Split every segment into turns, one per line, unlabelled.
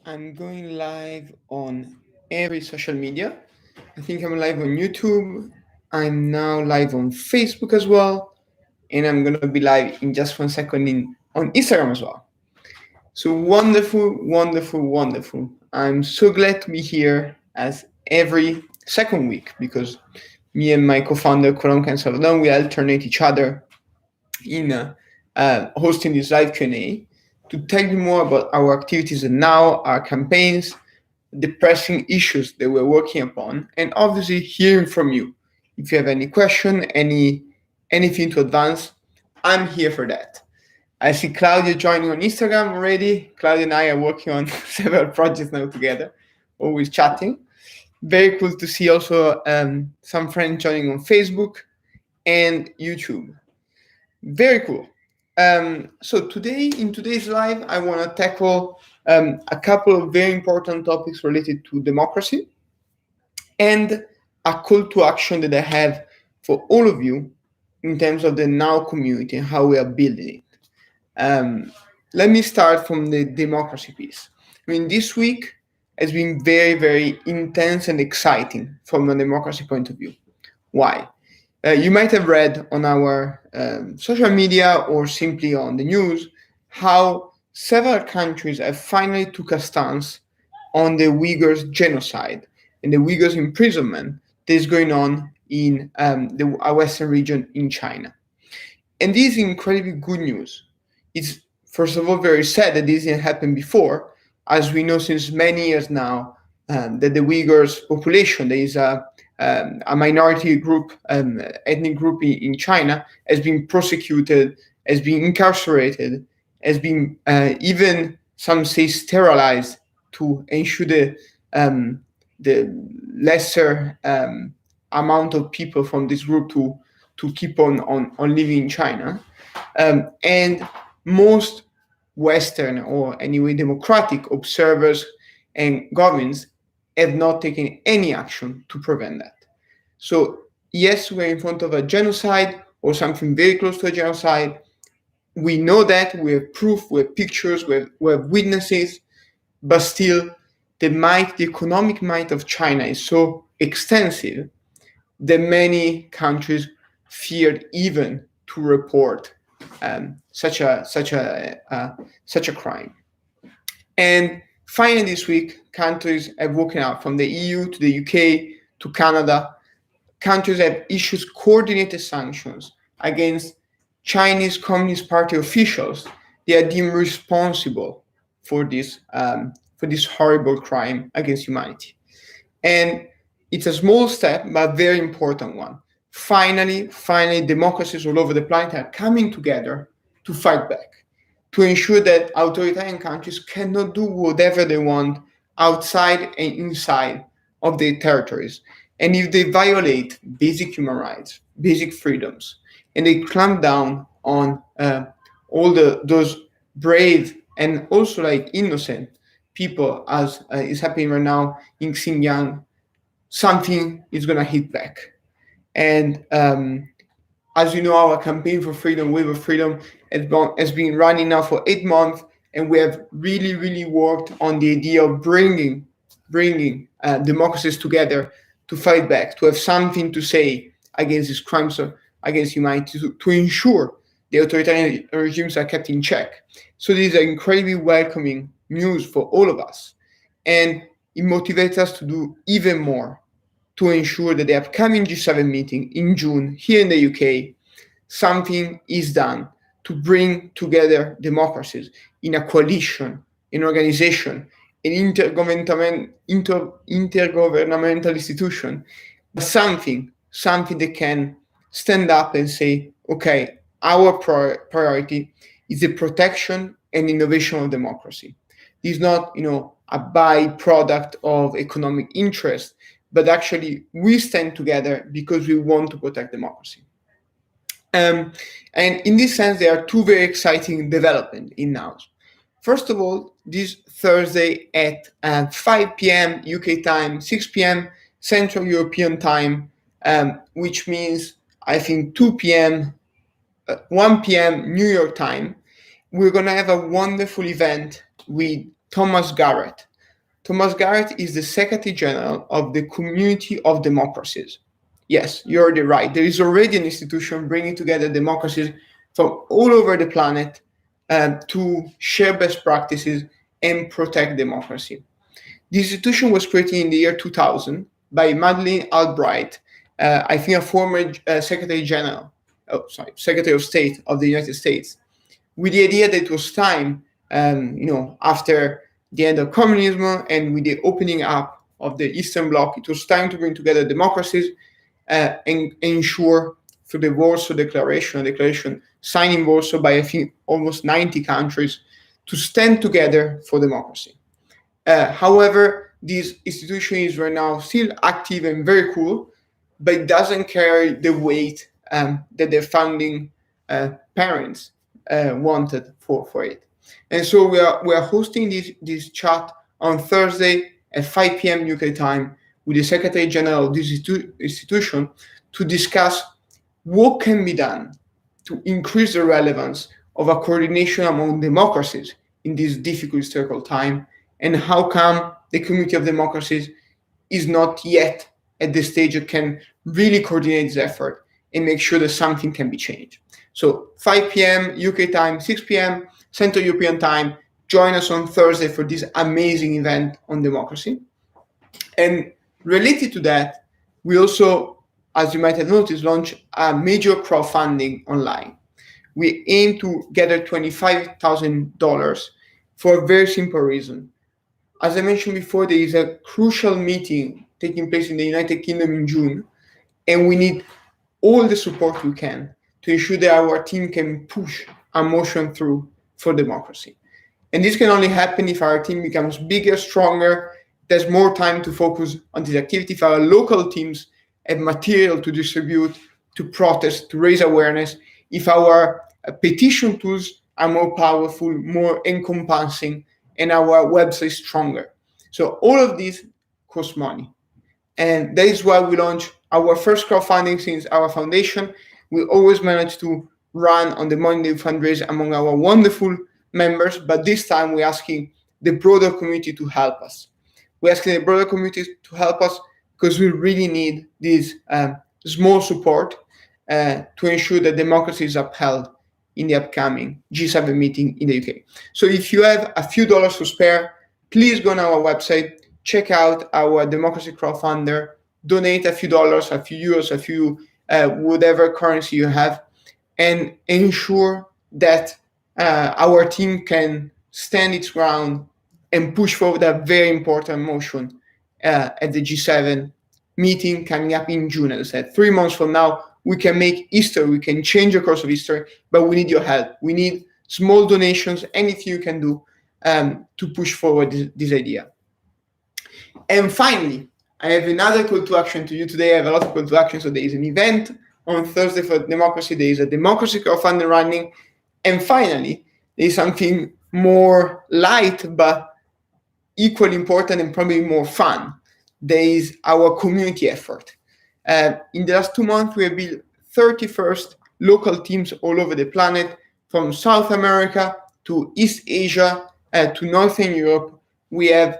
I'm going live on every social media. I think I'm live on YouTube. I'm now live on Facebook as well. And I'm going to be live in just 1 second on Instagram as well. So wonderful, wonderful, wonderful. I'm so glad to be here as every second week because me and my co-founder, Colomca and Salvador, we alternate each other in hosting this live Q&A to tell you more about our activities and now our campaigns, the pressing issues that we're working upon, and obviously hearing from you. If you have any question, anything to advance, I'm here for that. I see Claudia joining on Instagram already. Claudia and I are working on several projects now together, always chatting. Very cool to see also some friends joining on Facebook and YouTube. Very cool. So today, in today's live, I want to tackle a couple of very important topics related to democracy and a call to action that I have for all of you in terms of the Now community and how we are building it. Let me start from the democracy piece. I mean, this week has been very, very intense and exciting from a democracy point of view. Why? You might have read on our social media or simply on the news how several countries have finally took a stance on the Uyghurs genocide and the Uyghurs imprisonment that is going on in the western region in China. And this is incredibly good news. It's first of all very sad that this didn't happen before, as we know since many years now that the Uyghurs population, there is a minority group, ethnic group in China, has been prosecuted, has been incarcerated, has been even some say sterilized to ensure the lesser amount of people from this group to keep on living in China. And most Western or anyway democratic observers and governments have not taken any action to prevent that. So yes, we're in front of a genocide or something very close to a genocide. We know that, we have proof, we have pictures, we have witnesses, but still the economic might of China is so extensive that many countries feared even to report such a crime. And finally, this week, countries have woken up from the EU to the UK to Canada. Countries have issued coordinated sanctions against Chinese Communist Party officials. They are deemed responsible for this horrible crime against humanity. And it's a small step, but a very important one. Finally, democracies all over the planet are coming together to fight back, to ensure that authoritarian countries cannot do whatever they want outside and inside of their territories. And if they violate basic human rights, basic freedoms, and they clamp down on all those brave and also like innocent people, as is happening right now in Xinjiang, something is going to hit back. And as you know, our campaign for freedom, Wave of Freedom, has been running now for 8 months, and we have really, really worked on the idea of bringing democracies together to fight back, to have something to say against these crimes against humanity, to ensure the authoritarian regimes are kept in check. So this is an incredibly welcoming news for all of us, and it motivates us to do even more to ensure that the upcoming G7 meeting in June here in the UK, something is done to bring together democracies in a coalition, an organization, an intergovernmental institution, something that can stand up and say, okay, our priority is the protection and innovation of democracy. This is not, a byproduct of economic interest, but actually we stand together because we want to protect democracy. And in this sense, there are two very exciting developments in Now. First of all, this Thursday at 5 p.m. UK time, 6 p.m. Central European time, which means I think 2 p.m., 1 p.m. New York time, we're going to have a wonderful event with Thomas Garrett. Thomas Garrett is the Secretary General of the Community of Democracies. Yes, you're already right. There is already an institution bringing together democracies from all over the planet to share best practices and protect democracy. The institution was created in the year 2000 by Madeleine Albright, I think a former Secretary of State of the United States, with the idea that it was time, after the end of communism and with the opening up of the Eastern Bloc, it was time to bring together democracies and ensure through the Warsaw Declaration, a declaration signed in Warsaw by I think almost 90 countries, to stand together for democracy. However, this institution is right now still active and very cool, but it doesn't carry the weight that their founding parents wanted for it. And so we are hosting this chat on Thursday at 5 p.m. UK time with the Secretary General of this institution to discuss what can be done to increase the relevance of a coordination among democracies in this difficult historical time, and how come the Community of Democracies is not yet at the stage it can really coordinate this effort and make sure that something can be changed. So 5 p.m. UK time, 6 p.m. Central European time, join us on Thursday for this amazing event on democracy. And related to that, we also, as you might have noticed, launched a major crowdfunding online. We aim to gather $25,000 for a very simple reason. As I mentioned before, there is a crucial meeting taking place in the United Kingdom in June, and we need all the support we can to ensure that our team can push a motion through for democracy. And this can only happen if our team becomes bigger, stronger, there's more time to focus on this activity, if our local teams have material to distribute, to protest, to raise awareness, if our petition tools are more powerful, more encompassing, and our website is stronger. So all of this costs money. And that is why we launched our first crowdfunding since our foundation. We always manage to run on the Monday fundraise among our wonderful members, but this time we're asking the broader community to help us. We're asking the broader community to help us because we really need this small support to ensure that democracy is upheld in the upcoming G7 meeting in the UK. So if you have a few dollars to spare, please go on our website, check out our democracy crowdfunder, donate a few dollars, a few euros, a few whatever currency you have, and ensure that our team can stand its ground and push forward a very important motion at the G7 meeting coming up in June. As I said, 3 months from now, we can make history, we can change the course of history, but we need your help. We need small donations, anything you can do to push forward this idea. And finally, I have another call to action to you today. I have a lot of call to action. So there is an event on Thursday for democracy. There is a democracy crowdfunding running. And finally, there is something more light, but equally important and probably more fun. There is our community effort. In the last 2 months, we have built 31st local teams all over the planet, from South America to East Asia to Northern Europe. We have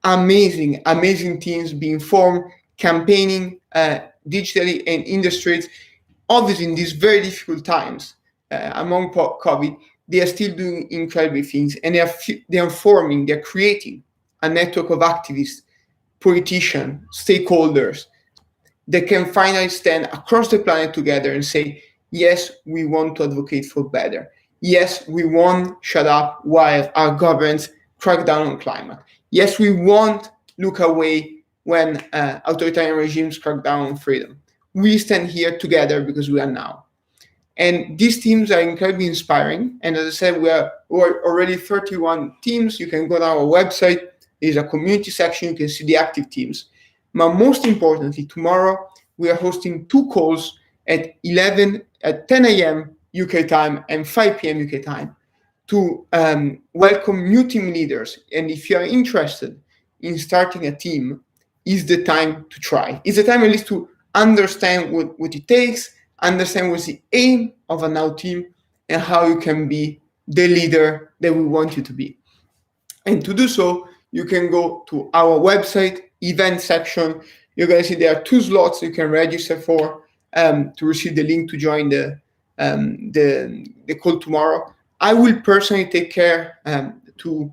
amazing teams being formed, campaigning digitally and in the streets. Obviously, in these very difficult times, among COVID, they are still doing incredible things, and they are forming, they're creating a network of activists, politicians, stakeholders that can finally stand across the planet together and say, yes, we want to advocate for better. Yes, we won't shut up while our governments crack down on climate. Yes, we won't look away when authoritarian regimes crack down on freedom. We stand here together because we are now. And these teams are incredibly inspiring. And as I said, we're already 31 teams. You can go to our website. There's a community section. You can see the active teams. But most importantly, tomorrow we are hosting 2 calls at 10 a.m. UK time and 5 p.m. UK time to welcome new team leaders. And if you are interested in starting a team, is the time to try. It's the time at least to understand what it takes, understand what's the aim of a now team, and how you can be the leader that we want you to be. And to do so, you can go to our website, event section. You're going to see there are 2 slots you can register for to receive the link to join the call tomorrow. I will personally take care to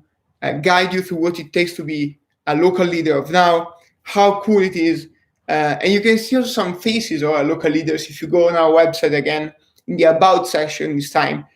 guide you through what it takes to be a local leader of now, how cool it is. And you can see also some faces of our local leaders. If you go on our website again, in the About section this time,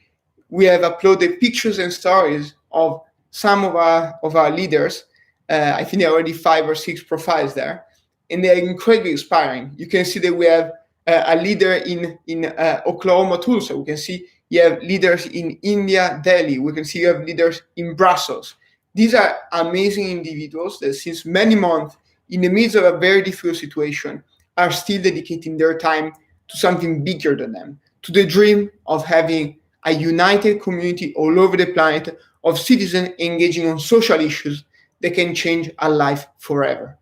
we have uploaded pictures and stories of some of our leaders. I think there are already 5 or 6 profiles there, and they're incredibly inspiring. You can see that we have a leader in Oklahoma, Tulsa. We can see you have leaders in India, Delhi. We can see you have leaders in Brussels. These are amazing individuals that since many months, in the midst of a very difficult situation, are still dedicating their time to something bigger than them, to the dream of having a united community all over the planet of citizens engaging on social issues that can change a life forever.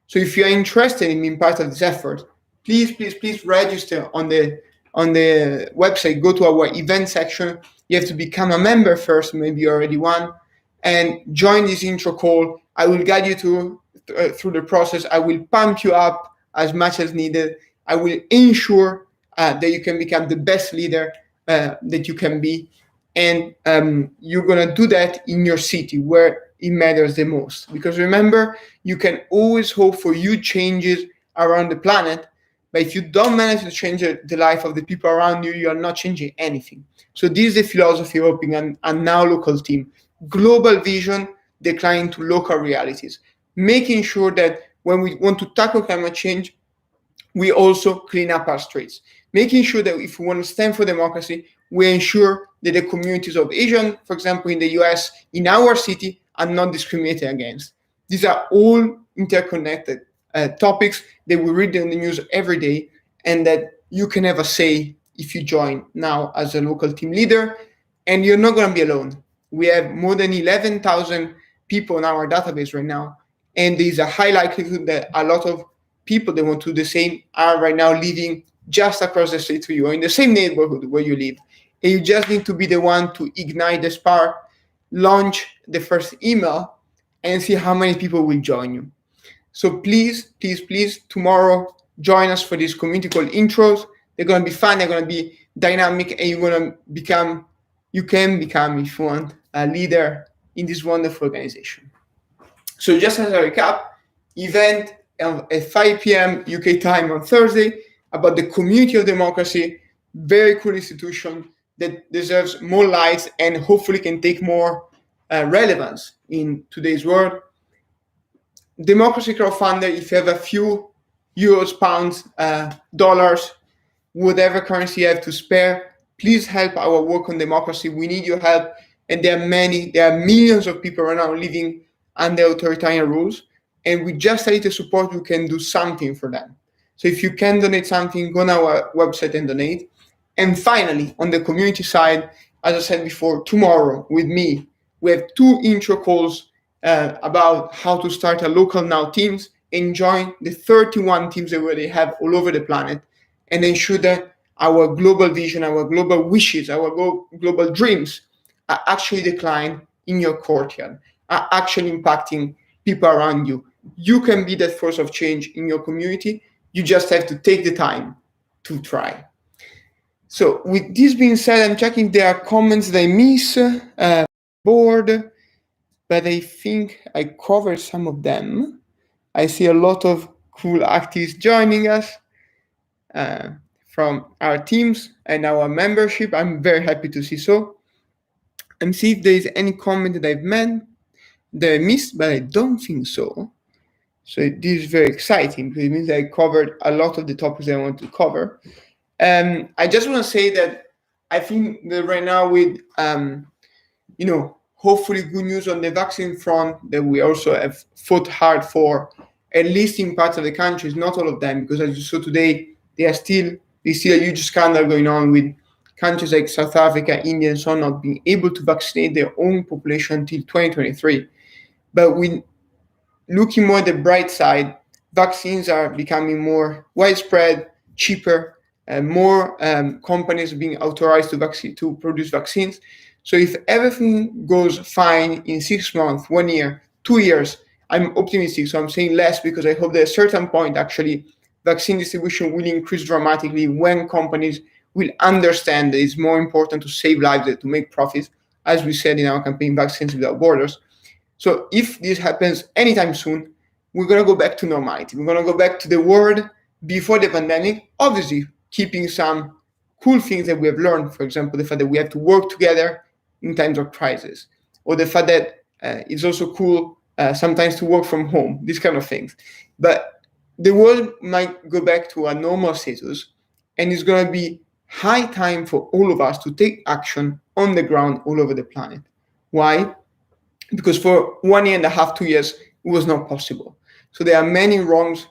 So if you are interested in being part of this effort, please register on the website. Go to our event section. You have to become a member first, maybe you're already one, and join this intro call. I will guide you through the process. I will pump you up as much as needed. I will ensure that you can become the best leader that you can be, and you're gonna do that in your city where it matters the most. Because remember, you can always hope for huge changes around the planet, but if you don't manage to change the life of the people around you, you are not changing anything. So this is the philosophy of Open and Now Local Team: global vision declining to local realities, making sure that when we want to tackle climate change, we also clean up our streets, making sure that if we want to stand for democracy, we ensure that the communities of Asian, for example, in the US, in our city, are not discriminated against. These are all interconnected topics that we read in the news every day, and that you can have a say if you join now as a local team leader. And you're not going to be alone. We have more than 11,000 people in our database right now, and there's a high likelihood that a lot of people that want to do the same are right now living just across the street from you or in the same neighborhood where you live. And you just need to be the one to ignite the spark, launch the first email, and see how many people will join you. So please, tomorrow, join us for this community called Intros. They're going to be fun, they're going to be dynamic, and you can become, if you want, a leader in this wonderful organization. So just as a recap, event at 5 p.m. UK time on Thursday about the community of democracy, very cool institution that deserves more lights and hopefully can take more relevance in today's world. Democracy crowdfunder, if you have a few euros, pounds, dollars, whatever currency you have to spare, please help our work on democracy. We need your help. And there are millions of people right now living under authoritarian rules. And with just a little support, we can do something for them. So if you can donate something, go on our website and donate. And finally, on the community side, as I said before, tomorrow with me, we have 2 intro calls about how to start a local now teams and join the 31 teams that we already have all over the planet, and ensure that our global vision, our global wishes, our global dreams are actually declined in your courtyard, are actually impacting people around you. You can be that force of change in your community. You just have to take the time to try. So with this being said, I'm checking if there are comments that I miss board, but I think I covered some of them. I see a lot of cool activists joining us from our teams and our membership. I'm very happy to see so. And see if there is any comment that I've missed, but I don't think so. So this is very exciting because it means I covered a lot of the topics I want to cover. I just want to say that I think that right now with, hopefully good news on the vaccine front, that we also have fought hard for, at least in parts of the countries, not all of them, because as you saw today, there's still a huge scandal going on with countries like South Africa, India, and so on not being able to vaccinate their own population until 2023. But with looking more at the bright side, vaccines are becoming more widespread, cheaper, and more companies are being authorized to produce vaccines. So if everything goes fine in 6 months, 1 year, 2 years, I'm optimistic. So I'm saying less because I hope that at a certain point, actually, vaccine distribution will increase dramatically when companies will understand that it's more important to save lives than to make profits, as we said in our campaign, Vaccines Without Borders. So if this happens anytime soon, we're going to go back to normality. We're going to go back to the world before the pandemic, obviously keeping some cool things that we have learned. For example, the fact that we have to work together in times of crisis, or the fact that it's also cool sometimes to work from home, these kind of things. But the world might go back to a normal status, and it's going to be high time for all of us to take action on the ground all over the planet. Why? Because for 1.5 years, 2 years, it was not possible. So there are many wrongs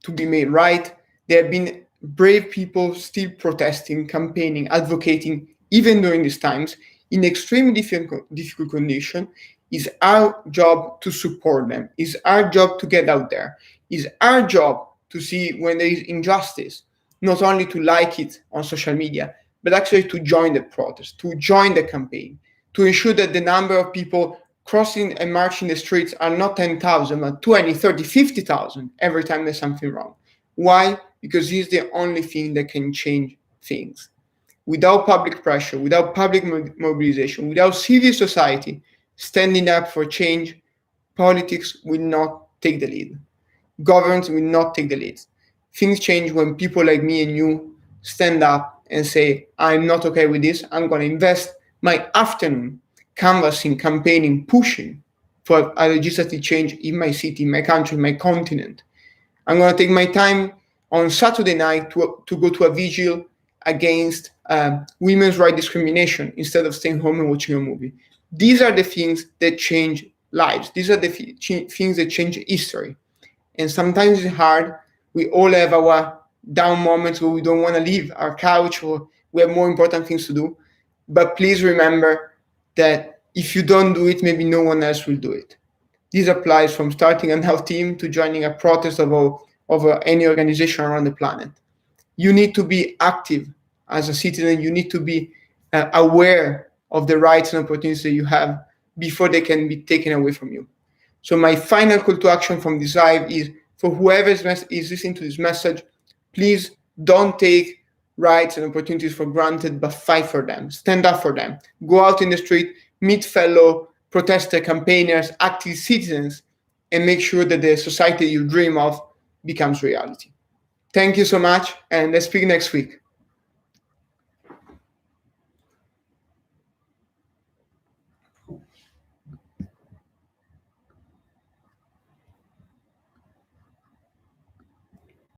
to be made right. There have been brave people still protesting, campaigning, advocating, even during these times, in extremely difficult conditions. It's our job to support them. It's our job to get out there. It's our job to see when there is injustice, not only to like it on social media, but actually to join the protest, to join the campaign, to ensure that the number of people crossing and marching the streets are not 10,000, but 20, 30, 50,000 every time there's something wrong. Why? Because this is the only thing that can change things. Without public pressure, without public mobilization, without civil society standing up for change, politics will not take the lead. Governments will not take the lead. Things change when people like me and you stand up and say, I'm not okay with this. I'm going to invest my afternoon canvassing, campaigning, pushing for a legislative change in my city, my country, my continent. I'm going to take my time on Saturday night to go to a vigil against women's rights discrimination instead of staying home and watching a movie. These are the things that change lives. These are the things that change history. And sometimes it's hard. We all have our down moments where we don't want to leave our couch or we have more important things to do. But please remember that if you don't do it, maybe no one else will do it. This applies from starting a Now team to joining a protest over any organization around the planet. You need to be active as a citizen. You need to be aware of the rights and opportunities that you have before they can be taken away from you. So my final call to action from this live is for whoever is listening to this message, please don't take rights and opportunities for granted, but fight for them. Stand up for them. Go out in the street, meet fellow protester, campaigners, active citizens, and make sure that the society you dream of becomes reality. Thank you so much, and let's speak next week.